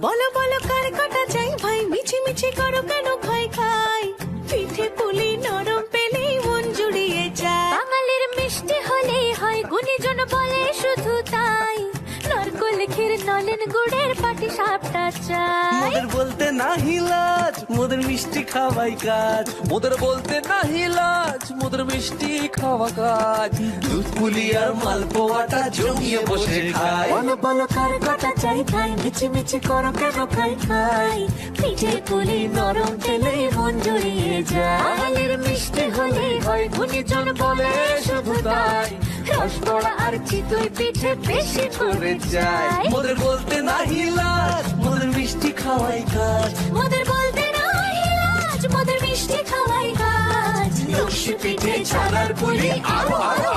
বলো বলো কার কাটা চাই ভাই, মিছি মিছি করো কেন খাই খাই, পিঠে পুলি নরম পেলেই মন জুড়িয়ে যায়। বাঙালির মিষ্টি হলেই হয়, গুণীজন বলে শুধু তাই, নারকোল ক্ষীর নলেন গুড়ের পাটি সাপটা চাই। মোদের বলতে নাহি লাজ, মোদের মিষ্টি খাওয়াই কাজ। মোদের বলতে নাহি লাজ, মোদের মিষ্টি খাওয়া কাজ। দুধ পুলি আর মালপোয়াটা জমিয়ে বসে খায়। বলো বলো কার কাটা চাই ভাই, মিছি মিছি করো কেন খাই খাই, পিঠে পুলি নরম পেলেই মন জুড়িয়ে যায়। বাঙালির মিষ্টি হলেই হয়, গুণীজন বলে শুধু তাই, রসগোল্লা আর চিতই পিঠে বেশি করে চাই। মোদের বলতে নাহি লাজ, মোদের মিষ্টি খাওয়াই কাজ। মোদের বলতে নাই লাজ, মোদের মিষ্টি খাওয়াই কাজ। লক্ষ্মী পিঠে ছানার পুলি আরো আরো